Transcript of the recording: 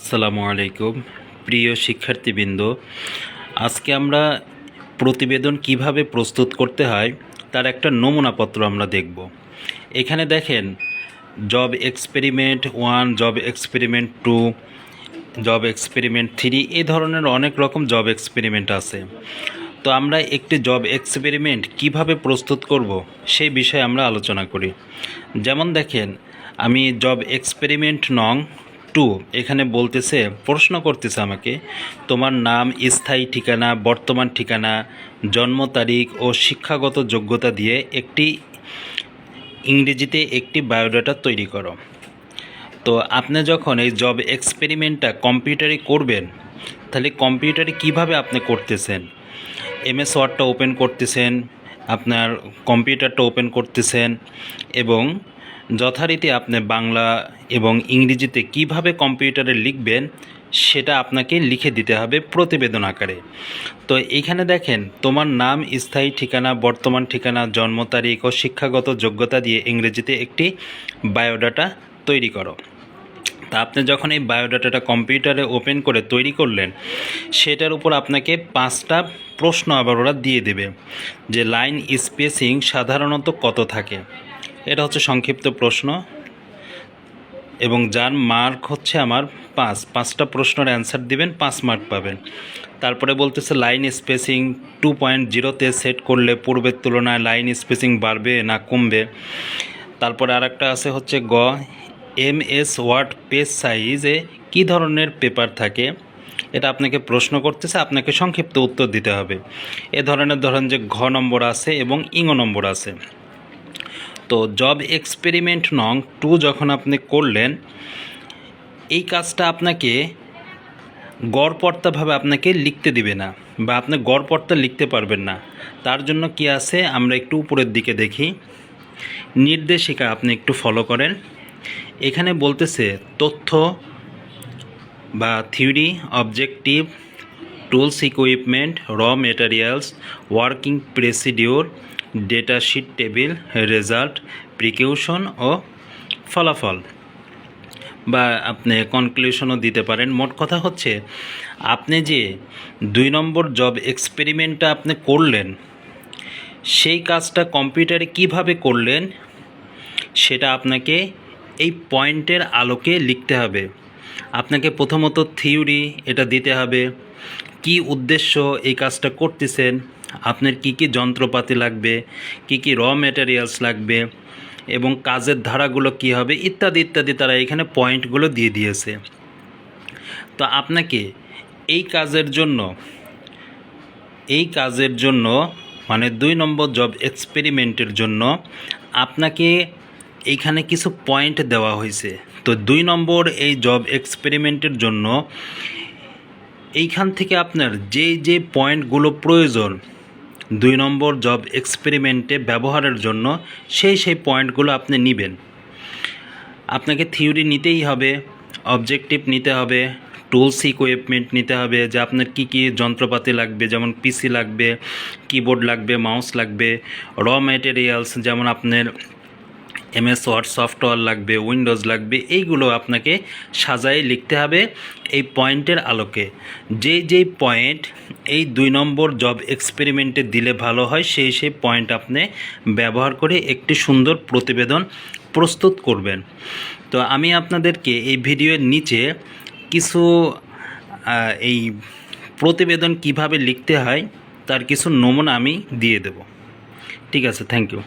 আসসালামু আলাইকুম প্রিয় শিক্ষার্থীবৃন্দ। আজকে আমরা প্রতিবেদন কিভাবে প্রস্তুত করতে হয় তার একটা নমুনাপত্র আমরা দেখব। এখানে দেখেন job experiment 1, job experiment 2, job experiment 3, এই ধরনের অনেক রকম জব এক্সপেরিমেন্ট আছে। তো আমরা একটি জব এক্সপেরিমেন্ট কিভাবে প্রস্তুত করব সেই বিষয়ে আমরা আলোচনা করি। যেমন দেখেন, আমি জব এক্সপেরিমেন্ট নং 2 এখানে বলতেছে, প্রশ্ন করতেছে আমাকে, তোমার নাম, স্থায়ী ঠিকানা, বর্তমান ঠিকানা, জন্ম তারিখ ও শিক্ষাগত যোগ্যতা দিয়ে ইংরেজিতে একটি বায়োডাটা তৈরি করো। তো আপনি যখন এই জব এক্সপেরিমেন্টটা কম্পিউটারে করবেন, তাহলে কম্পিউটারে কিভাবে আপনি করতেছেন? এমএস ওয়ার্ডটা ওপেন করতেছেন, আপনার কম্পিউটারটা ওপেন করতেছেন এবং যথারীতি আপনি বাংলা এবং ইংরেজিতে কিভাবে কম্পিউটারে লিখবেন সেটা আপনাকে লিখে দিতে হবে প্রতিবেদন আকারে। তো এইখানে দেখেন, তোমার নাম, স্থায়ী ঠিকানা, বর্তমান ঠিকানা, জন্ম তারিখ ও শিক্ষাগত যোগ্যতা দিয়ে ইংরেজিতে একটি বায়োডাটা তৈরি করো। তা আপনি যখন এই বায়োডাটাটা কম্পিউটারে ওপেন করে তৈরি করলেন, সেটার উপর আপনাকে 5টা প্রশ্ন আবার ওরা দিয়ে দেবে যে লাইন স্পেসিং সাধারণত কত থাকে। এটা হচ্ছে সংক্ষিপ্ত প্রশ্ন এবং যার মার্ক হচ্ছে আমার 5টা প্রশ্নের অ্যান্সার দিবেন, 5 মার্ক পাবেন। তারপরে বলতেছে লাইন স্পেসিং 2.0-তে সেট করলে পূর্বের তুলনায় লাইন স্পেসিং বাড়বে না কমবে। তারপরে আরেকটা আছে হচ্ছে এমএস ওয়ার্ড পেজ সাইজে কী ধরনের পেপার থাকে, এটা আপনাকে প্রশ্ন করতেছে, আপনাকে সংক্ষিপ্ত উত্তর দিতে হবে। ধরেন যে ঘ নম্বর আছে এবং ইঙ নম্বর আছে। তো জব এক্সপেরিমেন্ট নং 2 যখন আপনি করলেন, এই কাজটা আপনাকে গড়পড়তাভাবে আপনাকে লিখতে দিবে না, বা আপনি গড়পড়তা লিখতে পারবেন না। তার জন্য কি আছে, আমরা একটু উপরের দিকে দেখি, নির্দেশিকা আপনি একটু ফলো করেন। এখানে বলতেছে তথ্য বা থিওরি, অবজেক্টিভ, টুলস, ইকুইপমেন্ট, র materials, working procedure, data sheet table, result, precaution ও ফলাফল, বা আপনি কনক্লুশনও দিতে পারেন। মোট কথা হচ্ছে, আপনি যে 2 নম্বর জব এক্সপেরিমেন্টটা আপনি করলেন, সেই কাজটা কম্পিউটারে কিভাবে করলেন সেটা আপনাকে এই পয়েন্টের আলোকে লিখতে হবে। আপনাকে প্রথমত থিওরি এটা দিতে হবে, কি উদ্দেশ্য এই কাজটা করতেছেন, আপনার কি কি যন্ত্রপাতি লাগবে, কি কি র ম্যাটেরিয়ালস লাগবে এবং কাজের ধারাগুলো কি হবে, ইত্যাদি ইত্যাদি তারা এখানে পয়েন্টগুলো দিয়ে দিয়েছে। তো আপনাকে এই কাজের জন্য মানে 2 নম্বর জব এক্সপেরিমেন্টের জন্য আপনাকে এইখানে কিছু পয়েন্ট দেওয়া হয়েছে। তো 2 নম্বর এই জব এক্সপেরিমেন্টের জন্য এইখান থেকে আপনার যে পয়েন্টগুলো প্রয়োজন 2 নম্বর জব এক্সপেরিমেন্টে ব্যবহারের জন্য, সেই পয়েন্টগুলো আপনি নেবেন। আপনাকে থিওরি নিতেই হবে, অবজেক্টিভ নিতে হবে, টুলস ইকুইপমেন্ট নিতে হবে, যে আপনার কি কি যন্ত্রপাতি লাগবে, যেমন পিসি লাগবে, কিবোর্ড লাগবে, মাউস লাগবে, র ম্যাটেরিয়ালস যেমন আপনার এমএস ওয়ার্ড সফটওয়্যার লাগবে, উইন্ডোজ লাগবে, এইগুলো আপনাকে সাজায় লিখতে হবে এই পয়েন্টের আলোকে। যেই পয়েন্ট এই 2 নম্বর জব এক্সপেরিমেন্টে দিলে ভালো হয়, সেই পয়েন্ট আপনি ব্যবহার করে একটি সুন্দর প্রতিবেদন প্রস্তুত করবেন। তো আমি আপনাদেরকে এই ভিডিওর নিচে কিছু এই প্রতিবেদন কিভাবে লিখতে হয় তার কিছু নমুনা আমি দিয়ে দেব। ঠিক আছে, থ্যাংক ইউ।